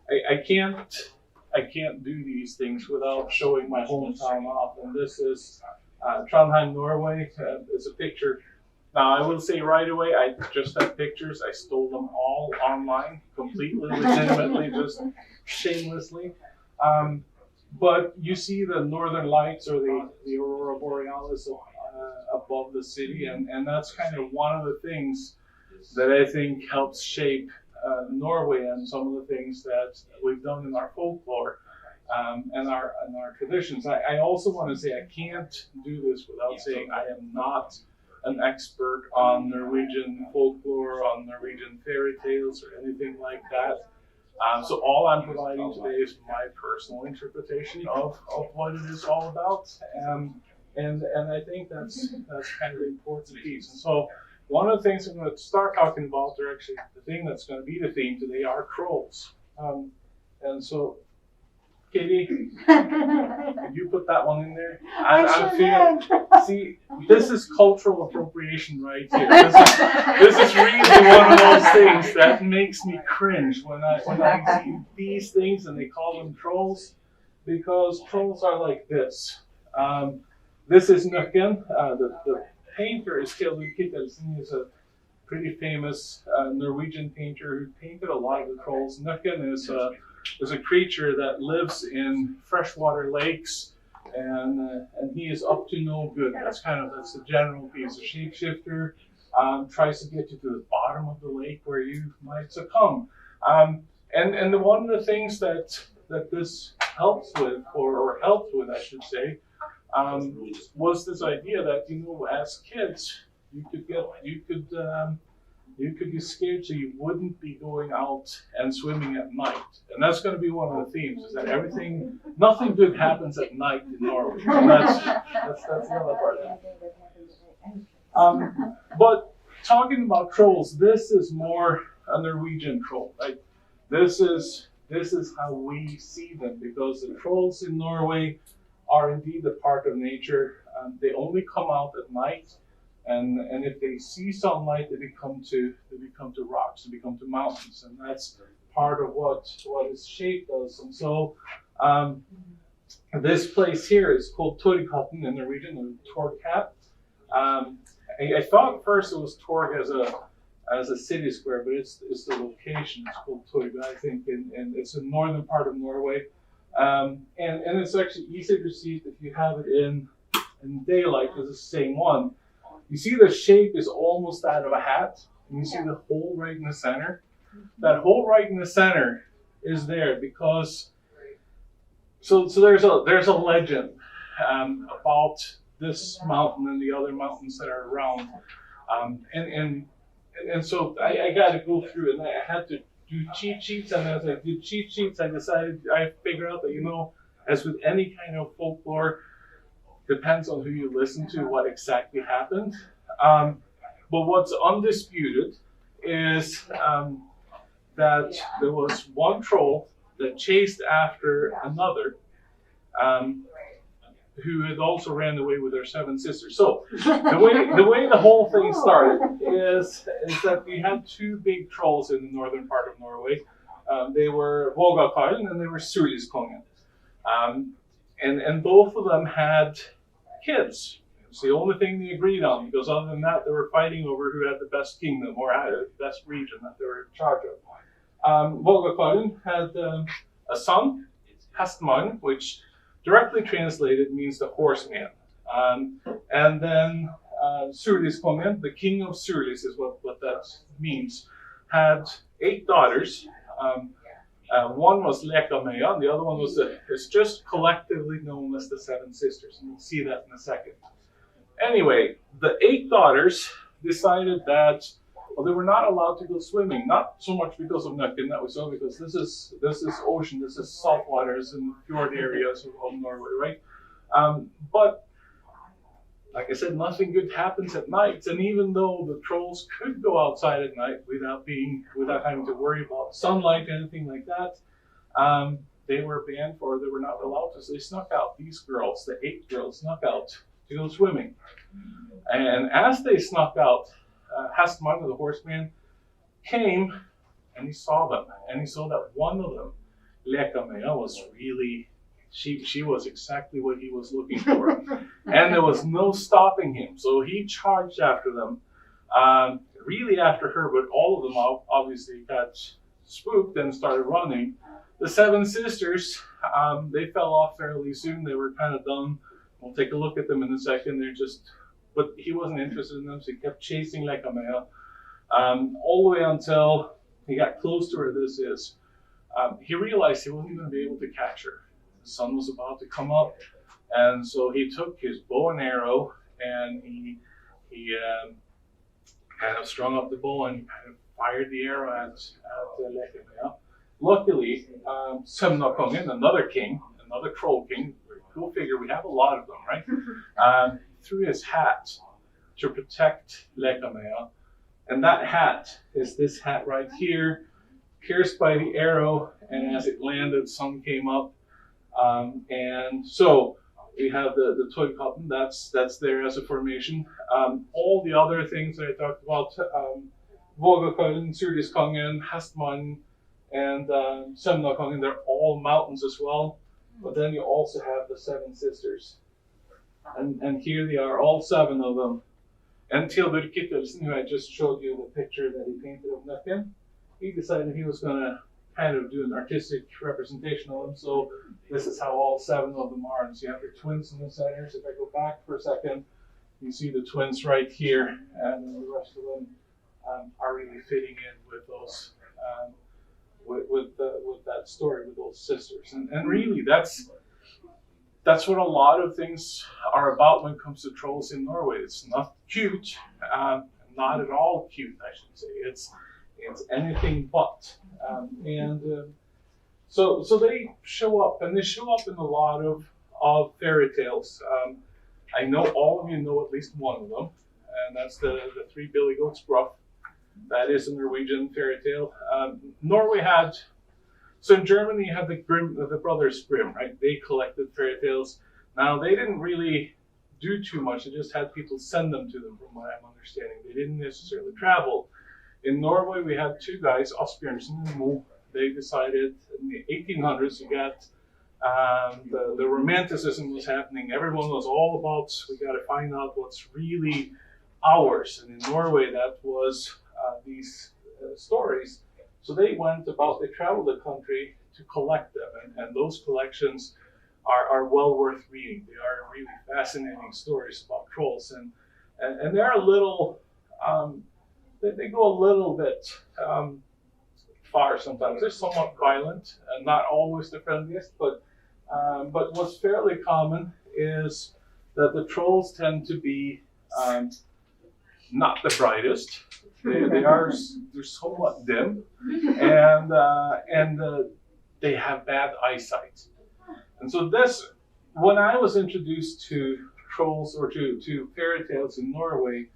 I can't do these things without showing my hometown off, and this is Trondheim, Norway. It's a picture. Now, I will say right away, I just have pictures. I stole them all online, completely, legitimately, just shamelessly. But you see the northern lights or the aurora borealis above the city, and that's kind of one of the things that I think helps shape Norway and some of the things that we've done in our folklore and our traditions. I also want to say I can't do this without saying I am not an expert on Norwegian folklore, on Norwegian fairy tales, or anything like that. So all I'm providing today is my personal interpretation of what it is all about, and I think that's kind of the important piece. And so one of the things I'm going to start talking about, or actually the thing that's going to be the theme today, are trolls. And so, Katie, could you put that one in there? I'm feeling. See, this is cultural appropriation right here. This is really one of those things that makes me cringe when I see these things and they call them trolls, because trolls are like this. This is Nøkken. The painter is Hildur Kittelsen. He's a pretty famous Norwegian painter who painted a lot of the trolls. Nøkken is a creature that lives in freshwater lakes, and he is up to no good. That's the general piece. A shapeshifter tries to get you to the bottom of the lake where you might succumb. And one of the things that this helps with, or helped with, I should say, was this idea that, as kids, you could get scared, so you wouldn't be going out and swimming at night. And that's going to be one of the themes, is that nothing good happens at night in Norway. And that's the other part. But talking about trolls, this is more a Norwegian troll, right? This is how we see them, because the trolls in Norway are indeed a part of nature. They only come out at night. And if they see sunlight, they become to rocks, they become to mountains, and that's part of what is shaped us. And so this place here is called Torghatten in Norwegian, or Torghatt. I thought first it was Torg as a city square, but it's the location. It's called Torg, I think, and it's the northern part of Norway. And it's actually easy to see if you have it in daylight, because it's the same one. You see the shape is almost that of a hat, and you see the hole right in the center. That hole right in the center is there because, so there's a legend about this mountain and the other mountains that are around, and so I got to go through, and I had to do cheat sheets, and as I did cheat sheets, I figured out that, as with any kind of folklore, depends on who you listen to, what exactly happened. But what's undisputed is that there was one troll that chased after another, who had also ran away with her 7 sisters. So the way the whole thing started is that we had 2 big trolls in the northern part of Norway. They were Vågakarlen and they were Suliskongen. And both of them had kids. It's the only thing they agreed on, because other than that, they were fighting over who had the best kingdom or had the best region that they were in charge of. Vågakarlen had a son, Hastmann, which directly translated means the horseman. And then Suliskongen, the king of Sulis is what that means, had 8 daughters. One was Lekamøya, and the other one is just collectively known as the 7 sisters, and we'll see that in a second. Anyway, the 8 daughters decided that, well, they were not allowed to go swimming, not so much because of Nøkken that we saw, because this is ocean, this is salt waters in fjord areas of Norway, right? But like I said, nothing good happens at night, and even though the trolls could go outside at night without having to worry about sunlight, anything like that, they were banned, or they were not allowed to. So they snuck out. These girls, the 8 girls, snuck out to go swimming. And as they snuck out, Hastmann, the horseman, came and he saw them, and he saw that one of them Lekamea was really, she was exactly what he was looking for. And there was no stopping him. So he charged after them, really after her, but all of them obviously got spooked and started running. The 7 sisters, they fell off fairly soon. They were kind of dumb. We'll take a look at them in a second. But he wasn't interested in them, so he kept chasing Lekamea all the way until he got close to where this is. He realized he wasn't going to be able to catch her. The sun was about to come up, and so he took his bow and arrow, and he kind of strung up the bow and kind of fired the arrow at Lekamea. Luckily, Semnakongen, another king, another troll king, go figure, we have a lot of them, right? Threw his hat to protect Lekamea. And that hat is this hat right here, pierced by the arrow, and as it landed, sun came up. And so we have the Toykoppen, that's there as a formation. All the other things that I talked about, Vågakollen, Surdiskongen, Hestman, and Semnakongen, they're all mountains as well. But then you also have the 7 sisters. And here they are, all 7 of them. And Theodor Kittelsen, who I just showed you the picture that he painted of Nøkken, he decided he was going to kind of do an artistic representation of them. So this is how all 7 of them are. And so you have your twins in the center. So if I go back for a second, you see the twins right here, and then the rest of them are really fitting in with those, with that story, with those sisters. And really, that's what a lot of things are about when it comes to trolls in Norway. It's not cute, not at all cute, I should say. It's anything but. So they show up, and they show up in a lot of fairy tales. I know all of you know at least one of them, and that's the 3 Billy Goats Gruff. That is a Norwegian fairy tale. Norway had. So in Germany, you have the brothers Grimm, right? They collected fairy tales. Now, they didn't really do too much. They just had people send them to them, from what I'm understanding. They didn't necessarily travel. In Norway, we had 2 guys, Asbjørnsen and Mo. They decided in the 1800s, you got the romanticism was happening. Everyone was all about, we got to find out what's really ours. And in Norway, that was these stories. So they traveled the country to collect them, and those collections are well worth reading. They are really fascinating stories about trolls, and they're a little, they go a little bit far sometimes. They're somewhat violent, and not always the friendliest, but what's fairly common is that the trolls tend to be not the brightest. They're somewhat dim, and they have bad eyesight. And so when I was introduced to trolls or to fairy tales in Norway,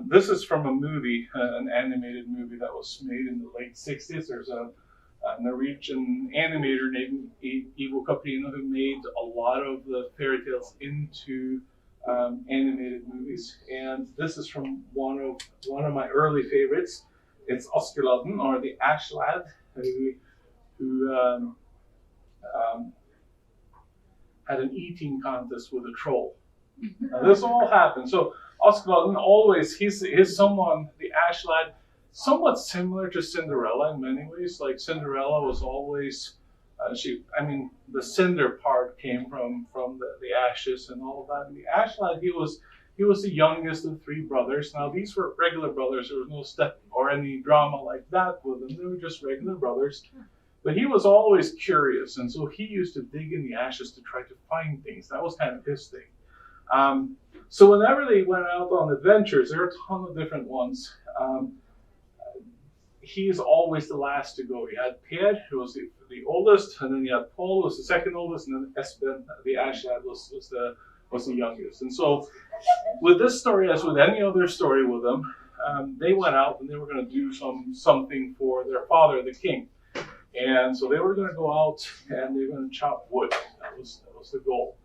this is from a movie, an animated movie that was made in the late 60s. There's a Norwegian animator named Ivo Caprino who made a lot of the fairy tales into animated movies, and this is from one of my early favorites. It's Askeladden, or the Ash Lad, who had an eating contest with a troll. Now, this all happened. So Askeladden always he's someone, the Ash Lad, somewhat similar to Cinderella in many ways. Like Cinderella was always the cinder part came from the ashes and all of that. And the Ash Lad, he was the youngest of 3 brothers. Now, these were regular brothers. There was no step or any drama like that with them. They were just regular brothers. But he was always curious, and so he used to dig in the ashes to try to find things. That was kind of his thing. So whenever they went out on adventures, there are a ton of different ones. He's always the last to go. You had Per, who was the oldest, and then you had Paul, who was the second oldest, and then Espen, the Ash Lad, was the youngest. And so, with this story, as with any other story with them, they went out and they were going to do something for their father, the king. And so they were going to go out and they were going to chop wood. That was the goal.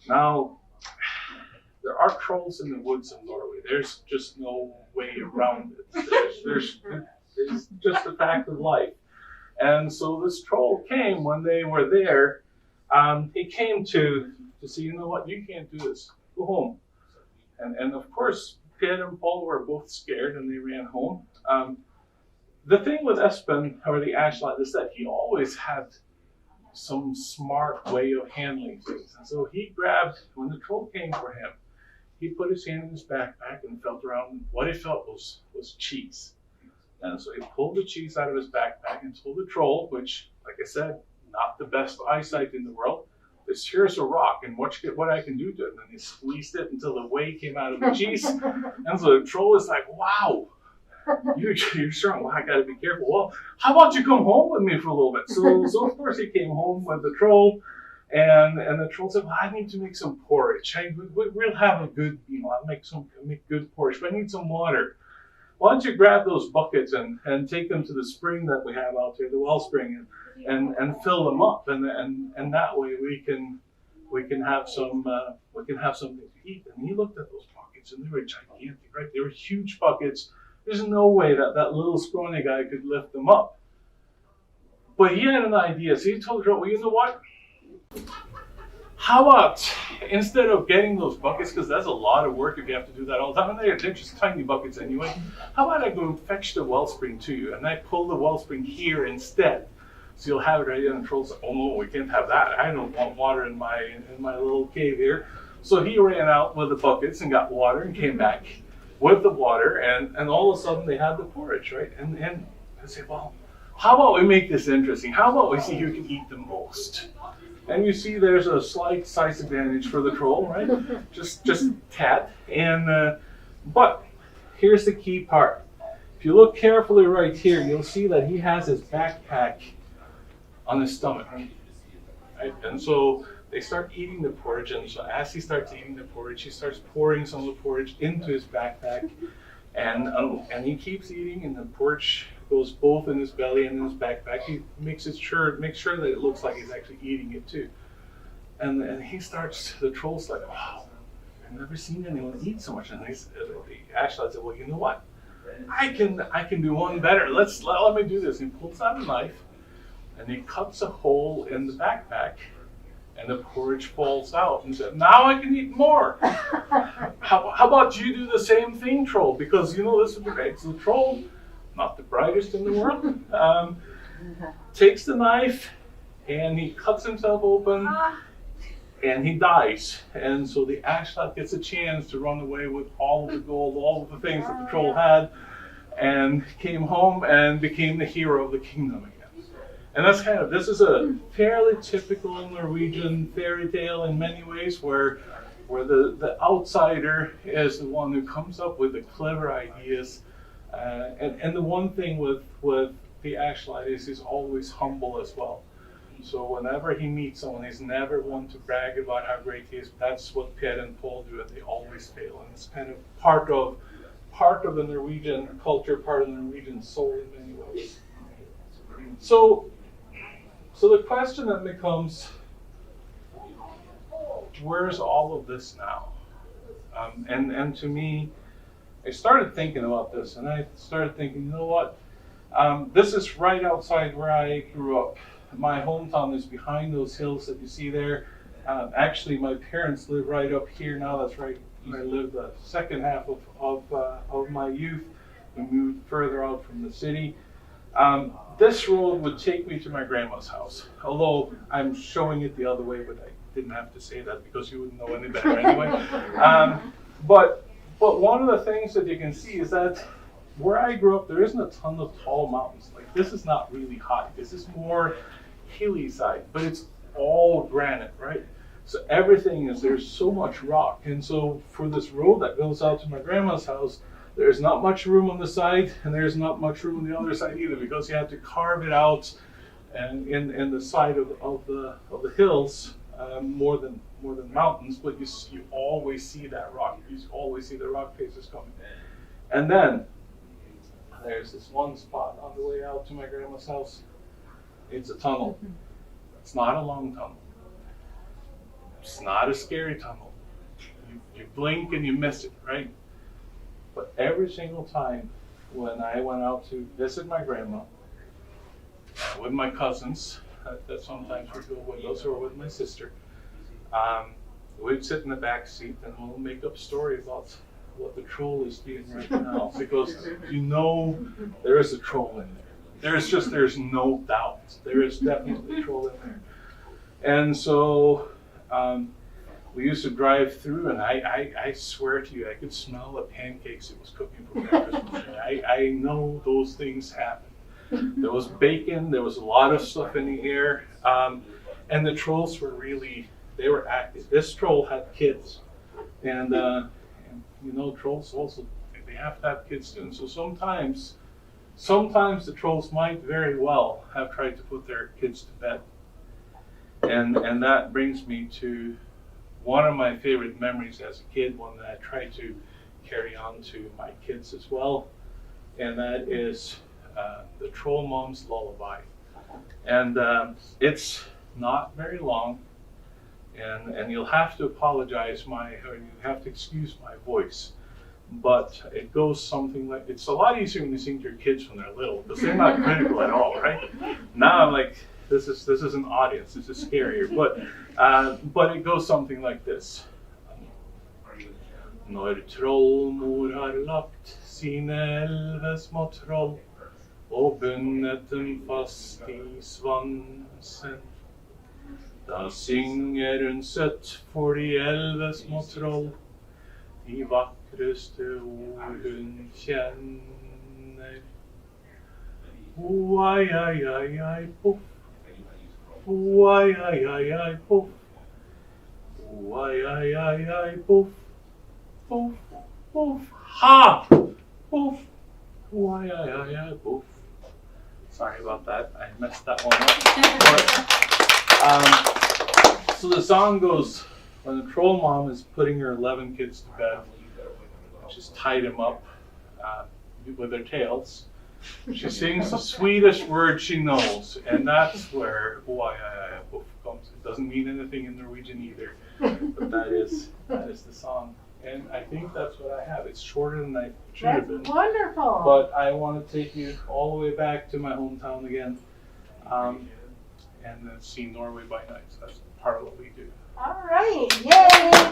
Now, there are trolls in the woods of Norway. There's just no way around it. There's just a fact of life. And so this troll came when they were there. He came to say, you know what, you can't do this. Go home. And of course, Piet and Paul were both scared and they ran home. The thing with Espen, or the Ashland, is that he always had some smart way of handling things. And so he grabbed, when the troll came for him, he put his hand in his backpack and felt around, and what he felt was cheese. And so he pulled the cheese out of his backpack and told the troll, which, like I said, not the best eyesight in the world, this here's a rock, and watch what I can do to it. And then he squeezed it until the whey came out of the cheese. And so the troll was like, wow, you're strong. Well, I gotta be careful. Well, how about you come home with me for a little bit? So of course he came home with the troll, and the troll said, well, I need to make some porridge. We'll have a good, I'll make good porridge, but I need some water. Why don't you grab those buckets and take them to the spring that we have out there, the wellspring, and fill them up, and that way we can have something to eat. And he looked at those buckets, and they were gigantic, right? They were huge buckets. There's no way that little scrawny guy could lift them up. But he had an idea, so he told her, well, you know what? How about, instead of getting those buckets, because that's a lot of work if you have to do that all the time, and they're just tiny buckets anyway, how about I go and fetch the wellspring to you, and I pull the wellspring here instead, so you'll have it right in. The troll said, oh no, we can't have that. I don't want water in my little cave here. So he ran out with the buckets and got water and came back with the water, and all of a sudden they had the porridge, right? And I said, well, how about we make this interesting? How about we see who can eat the most? And you see there's a slight size advantage for the troll, right? just tad. And but here's the key part. If you look carefully right here, you'll see that he has his backpack on his stomach, right? And so they start eating the porridge, and so as he starts eating the porridge, he starts pouring some of the porridge into his backpack, and he keeps eating, and the porridge goes both in his belly and in his backpack. He makes sure that it looks like he's actually eating it too. And he starts, the troll's like, wow, I've never seen anyone eat so much. And the Ashland said, well, you know what? I can do one better. Let me do this. And he pulls out a knife and he cuts a hole in the backpack, and the porridge falls out, and said, now I can eat more. How about you do the same thing, troll? Because this would be great. So the troll, not the brightest in the world, takes the knife and he cuts himself open and he dies. And so the Ashland gets a chance to run away with all of the gold, all of the things that the troll had, and came home and became the hero of the kingdom again. And this is a fairly typical Norwegian fairy tale in many ways, where the outsider is the one who comes up with the clever ideas. And the one thing with the Ashland is he's always humble as well. So whenever he meets someone, he's never one to brag about how great he is. That's what Piet and Paul do, and they always fail. And it's kind of part of the Norwegian culture, part of the Norwegian soul in many ways. So the question then becomes, where's all of this now? And to me, I started thinking about this, and I started thinking, you know what? This is right outside where I grew up. My hometown is behind those hills that you see there. Actually, my parents live right up here now. That's right where I lived the second half of my youth. We moved further out from the city. This road would take me to my grandma's house, although I'm showing it the other way, but I didn't have to say that because you wouldn't know any better anyway. But one of the things that you can see is that where I grew up, there isn't a ton of tall mountains. Like, this is not really high. This is more hilly side, but it's all granite, right? So there's so much rock. And so for this road that goes out to my grandma's house, there's not much room on the side, and there's not much room on the other side either, because you have to carve it out and in the side of the hills, more than mountains, but you always see that rock. You always see the rock faces coming. And then there's this one spot on the way out to my grandma's house. It's a tunnel. It's not a long tunnel. It's not a scary tunnel. You blink and you miss it, right? But every single time when I went out to visit my grandma, with my cousins that sometimes would go with us, or with my sister. We'd sit in the back seat and we'll make up a story about what the troll is doing right now, because you know there is a troll in there. There's no doubt. There is definitely a troll in there. And so we used to drive through, and I swear to you, I could smell the pancakes it was cooking for breakfast. I know those things happen. There was bacon, there was a lot of stuff in the air, and the trolls were they were active. This troll had kids, and you know, trolls also, they have to have kids too. And so sometimes the trolls might very well have tried to put their kids to bed. And that brings me to one of my favorite memories as a kid, one that I try to carry on to my kids as well, and that is the Troll Mom's Lullaby. And it's not very long, and you'll have to apologize or you have to excuse my voice, but it goes something like, it's a lot easier when you sing to your kids when they're little, because they're not critical at all, right? Now I'm like, this is an audience, this is scarier, but it goes something like this. Når trollmor har lagt sine 11 små troll og bundet dem fast I svansen, da synger hun søtt for de 11 små troll, de vakreste ord hun kjenner. Oi, ai, ai, ai, poff. Oi, ai, ai, ai, poff. Oi, ai, ai, ai, poff. Poff, poff. Ha! Poff. Oi, ai, ai, ai, poff. Sorry about that. I messed that one up. But, so the song goes, when the troll mom is putting her 11 kids to bed, she's tied them up with their tails. She sings the sweetest word she knows, and that's where "Oi, ai, ai, poff" comes. It doesn't mean anything in Norwegian either, but that is the song. And I think that's what I have. It's shorter than I should have been. That's wonderful. But I want to take you all the way back to my hometown again, and then see Norway by night. So that's part of what we do. All right, yay!